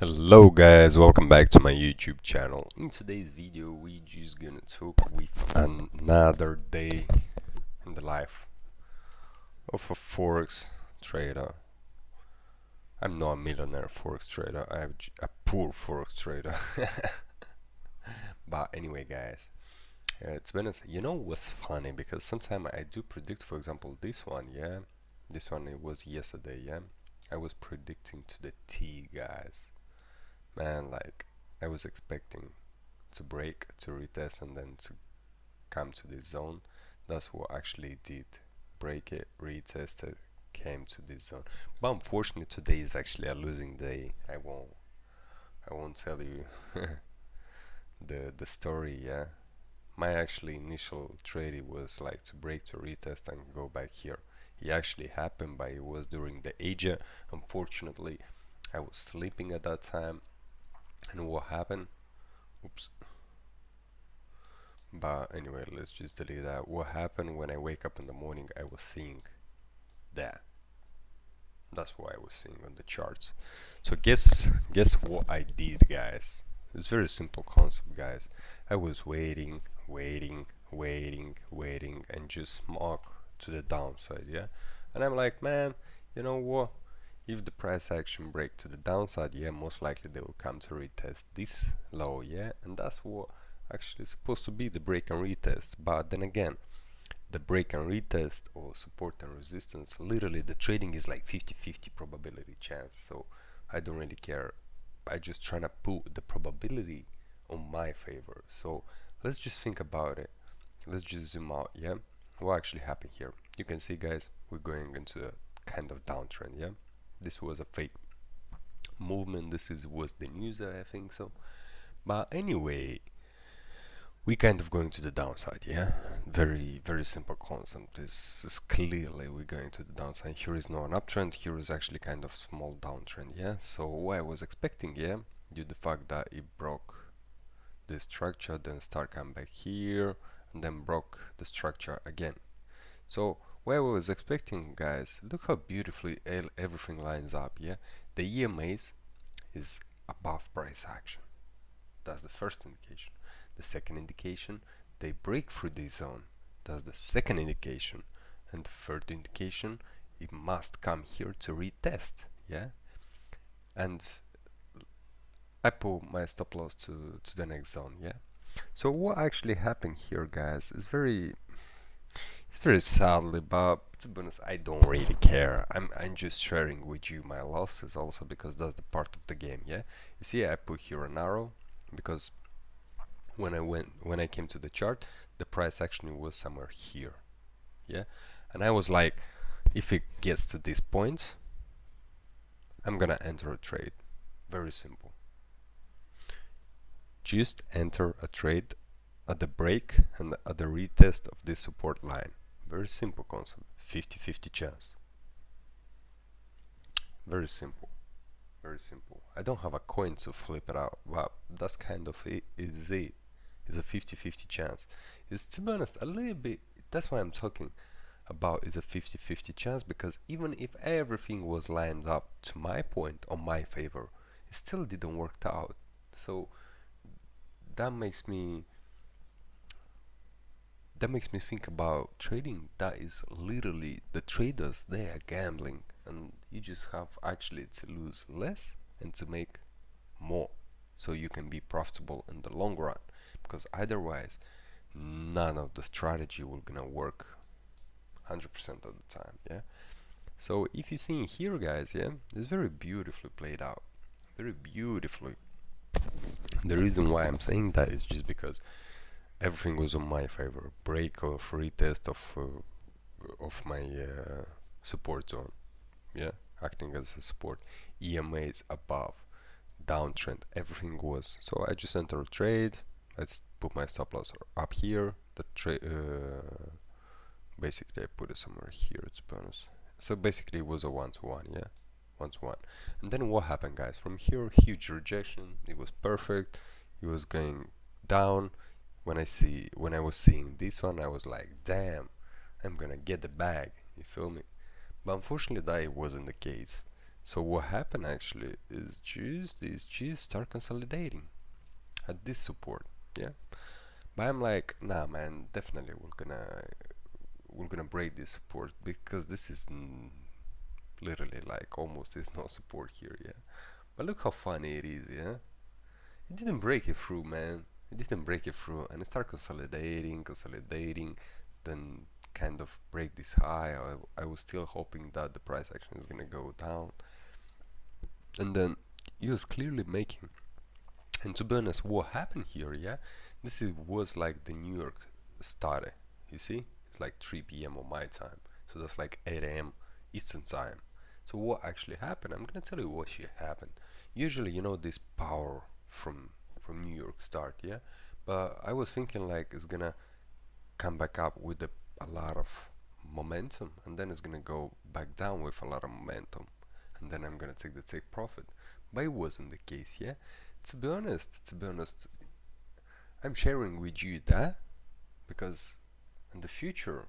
Hello guys, welcome back to my YouTube channel. In today's video we just gonna talk with another day in the life of a forex trader. I'm not a millionaire forex trader, I'm a poor forex trader. But anyway guys, it's been you know what's funny, because sometimes I do predict, for example this one, yeah, this one it was yesterday, yeah, I was predicting to the T, guys. Man, like I was expecting to break, to retest, and then to come to this zone. That's what actually did. Break it, retested, came to this zone. But unfortunately today is actually a losing day. I won't tell you the story, yeah. My actually initial trade, it was like to break, to retest, and go back here. It actually happened, but it was during the Asia. Unfortunately, I was sleeping at that time, and what happened? Oops. But anyway, let's just delete that. What happened when I wake up in the morning? I was seeing that. That's what I was seeing on the charts. So guess what I did, guys. It's very simple concept, guys. I was waiting, and just smoke to the downside, yeah. And I'm like, man, you know what? If the price action break to the downside, yeah, most likely they will come to retest this low, yeah. And that's what actually supposed to be the break and retest. But then again, the break and retest or support and resistance, literally the trading is like 50-50 probability chance. So I don't really care. I just trying to put the probability on my favor. So let's just think about it. Let's just zoom out, yeah. What actually happened here? You can see, guys, we're going into a kind of downtrend, yeah. This was a fake movement. Was the news, I think so. But anyway, we kind of going to the downside, yeah. Very simple concept. This is clearly we're going to the downside. Here is not an uptrend, here is actually kind of small downtrend, yeah. So what I was expecting, yeah, due to the fact that it broke this structure, then start come back here, and then broke the structure again. So what I was expecting, guys, look how beautifully everything lines up, yeah. The EMAs is above price action. That's the first indication. The second indication, they break through this zone. That's the second indication. And the third indication, it must come here to retest, yeah. And I pull my stop loss to the next zone, yeah. So what actually happened here, guys, is it's very sadly, but to be honest, I don't really care. I'm just sharing with you my losses also, because that's the part of the game, yeah. You see, I put here an arrow because when I came to the chart, the price actually was somewhere here, yeah. And I was like, if it gets to this point, I'm gonna enter a trade. Very simple. Just enter a trade at the break and at the retest of this support line. Very simple concept. 50-50 chance. Very simple. Very simple. I don't have a coin to flip it out, but that's kind of it. Is it? It's a 50-50 chance. It's, to be honest, a little bit. That's why I'm talking about is a 50-50 chance, because even if everything was lined up to my point on my favor, it still didn't work out. So that makes me think about trading. That is literally the traders, they are gambling, and you just have actually to lose less and to make more, so you can be profitable in the long run, because otherwise none of the strategy will gonna work 100% of the time, yeah. So if you see here, guys, yeah, it's very beautifully played out, very beautifully. The reason why I'm saying that is just because everything was on my favor. Break or retest of my support zone, yeah, acting as a support. EMAs above, downtrend, everything was. So I just enter a trade. Let's put my stop loss up here. The trade basically I put it somewhere here, to be honest. So basically it was a 1-to-1, yeah, 1-to-1. And then what happened, guys? From here, huge rejection. It was perfect. It was going down. When I was seeing this one, I was like, damn, I'm gonna get the bag, you feel me? But unfortunately that wasn't the case. So what happened actually is these Jews start consolidating at this support, yeah. But I'm like, nah, man, definitely we're gonna break this support because this is literally like almost there's no support here, yeah. But look how funny it is, yeah. It didn't break it through, man. It didn't break it through, and it started consolidating, then kind of break this high. I was still hoping that the price action is gonna go down, and then he was clearly making. And to be honest, what happened here, yeah, was like the New York started. You see, it's like 3 p.m. on my time, so that's like 8 a.m. Eastern time. So what actually happened? I'm gonna tell you what should happen. Usually, this power from New York start, yeah. But I was thinking like it's gonna come back up with a lot of momentum, and then it's gonna go back down with a lot of momentum, and then I'm gonna take the take profit. But it wasn't the case, yeah. To be honest, I'm sharing with you that because in the future,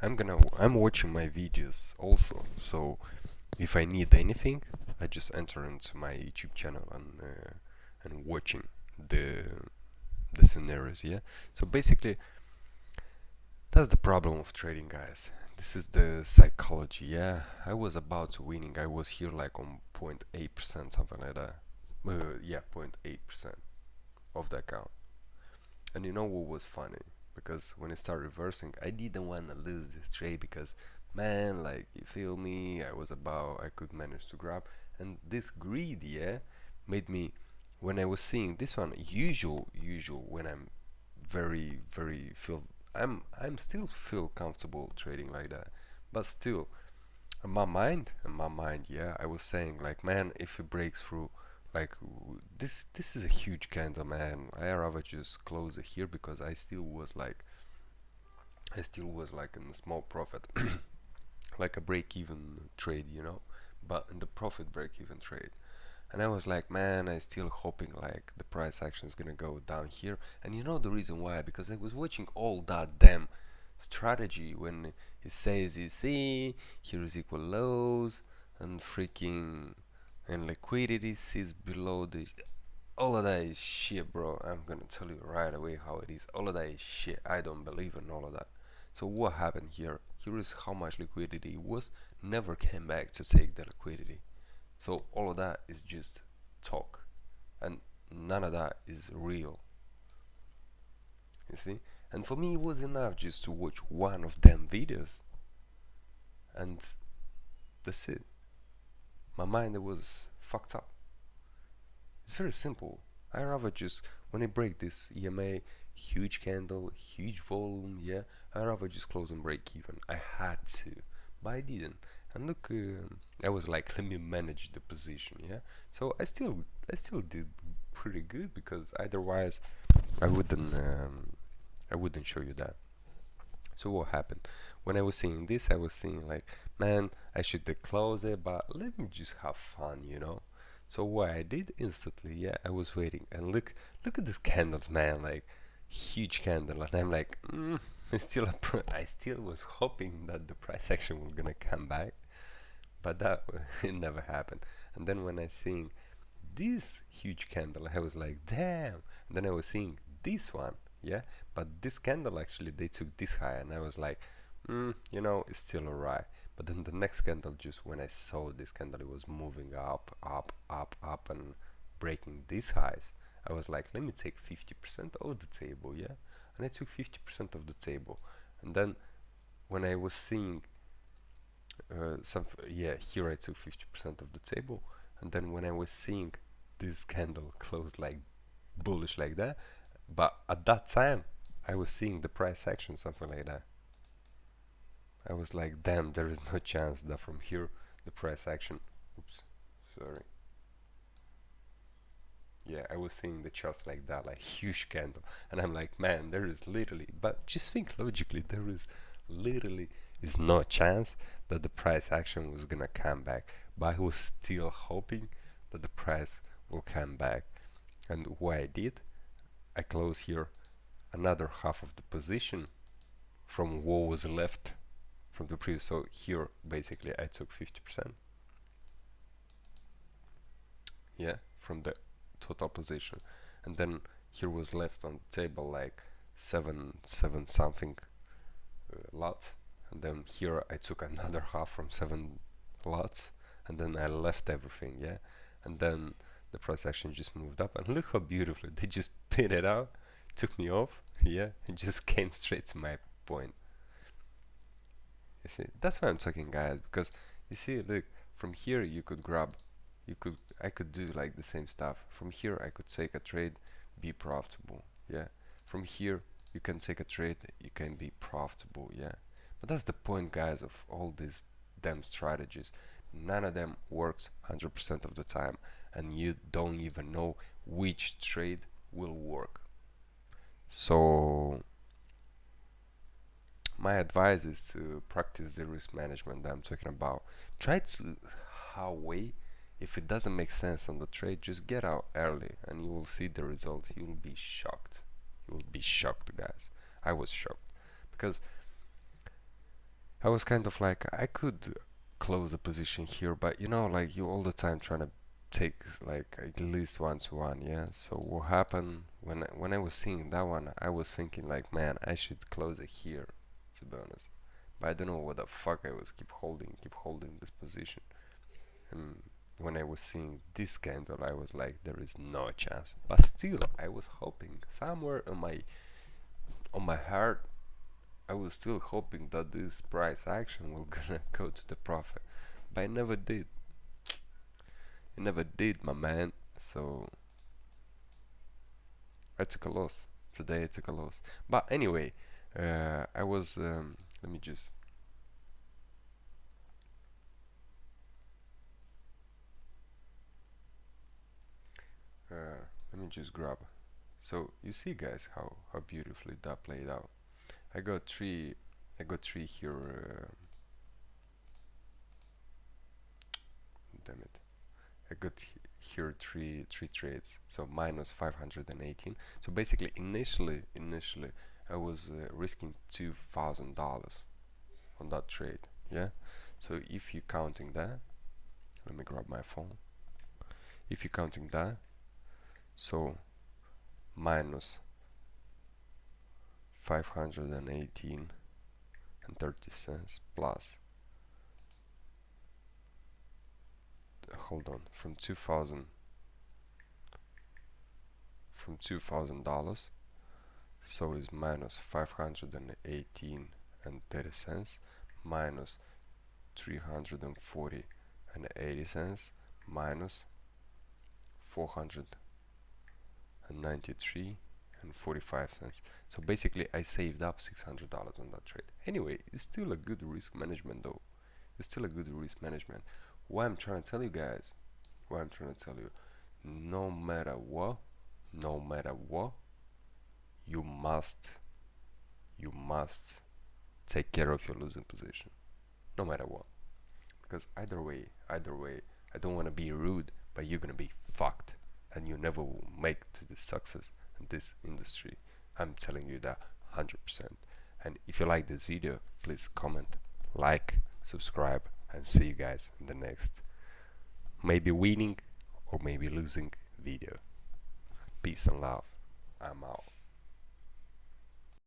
I'm watching my videos also. So if I need anything, I just enter into my YouTube channel and watching the the scenarios. Yeah. So basically, that's the problem of trading, guys. This is the psychology. Yeah. I was about to winning. I was here like on 0.8%, something like that. Yeah, 0.8% of the account. And you know what was funny? Because when it started reversing, I didn't want to lose this trade because, man, like, you feel me? I could manage to grab. And this greed, yeah, made me, when I was seeing this one, usual, when I'm very I'm still feel comfortable trading like that. But still, in my mind, yeah, I was saying like, man, if it breaks through, like this is a huge candle, man. I rather just close it here because I still was like in a small profit, like a break-even trade, but in the profit break-even trade. And I was like, man, I still hoping like the price action is gonna go down here. And you know the reason why? Because I was watching all that damn strategy when it says, you see, here is equal lows and freaking and liquidity sits below the. All of that is shit, bro. I'm gonna tell you right away how it is. All of that is shit. I don't believe in all of that. So what happened here? Here is how much liquidity was. Never came back to take the liquidity. So all of that is just talk, and none of that is real. You see? And for me, it was enough just to watch one of them videos, and that's it. My mind was fucked up. It's very simple. I rather just when I break this EMA, huge candle, huge volume, yeah, I rather just close and break even. I had to, but I didn't. And look, I was like, let me manage the position, yeah. So I still did pretty good because otherwise I wouldn't show you that. So what happened? When I was seeing this, I was seeing like, man, I should close it, but let me just have fun. So what I did instantly, yeah, I was waiting, and look at this candles, man, like huge candle, and I'm like, I still was hoping that the price action was gonna come back, but that it never happened. And then when I seen this huge candle, I was like, damn. And then I was seeing this one, yeah, but this candle actually they took this high, and I was like, it's still alright. But then the next candle, just when I saw this candle, it was moving up, up, up, up, and breaking these highs. I was like, let me take 50% of the table, yeah, and I took 50% of the table. And then when I was seeing yeah, here I took 50% of the table, and then when I was seeing this candle close like bullish like that, but at that time I was seeing the price action something like that. I was like, damn, there is no chance that from here the price action. Oops, sorry. Yeah, I was seeing the charts like that, like huge candle, and I'm like, man, there is literally. But just think logically, there is literally is no chance that the price action was gonna come back. But I was still hoping that the price will come back. And what I did, I closed here another half of the position from what was left from the previous. So here, basically, I took 50%. yeah, from the total position, and then here was left on the table like seven something lots, and then here I took another half from 7 lots, and then I left everything, yeah, and then the price action just moved up, and look how beautifully they just spit it out, took me off, yeah, and just came straight to my point. You see, that's why I'm talking, guys, because you see, look, from here you could grab, I could do like the same stuff. From here I could take a trade, be profitable, yeah. From here you can take a trade, you can be profitable, yeah. But that's the point, guys, of all these damn strategies. None of them works 100% of the time, and you don't even know which trade will work. So my advice is to practice the risk management that I'm talking about. Try to way. If it doesn't make sense on the trade, just get out early and you will see the result. You will be shocked. You will be shocked, guys. I was shocked because I was kind of like, I could close the position here, but you know, like you all the time trying to take like at least 1 to 1, yeah. So what happened when I was seeing that one, I was thinking like, man, I should close it here, to be honest. But I don't know what the fuck I was keep holding this position. And when I was seeing this candle, I was like, there is no chance. But still, I was hoping somewhere on my heart, I was still hoping that this price action will gonna go to the profit. But it never did. It never did, my man. So I took a loss. Today I took a loss. But anyway, I was let me just grab. So you see, guys, how beautifully that played out. I got three here. Damn it! I got here three trades. So minus 518. So basically, initially, I was risking $2,000 on that trade. Yeah. So if you're counting that, let me grab my phone. If you're counting that, so minus 518 and 30 cents plus, hold on, from $2,000, so is minus 518 and 30 cents minus 340 and 80 cents minus 493 and 45 cents. So basically I saved up $600 on that trade. Anyway, it's still a good risk management though. It's still a good risk management. What I'm trying to tell you, guys, no matter what, you must take care of your losing position, no matter what. Because either way, I don't want to be rude, but you're gonna be fucked, and you never will make to the success in this industry. I'm telling you that 100%. And if you like this video, please comment, like, subscribe, and see you guys in the next, maybe winning or maybe losing video. Peace and love. I'm out.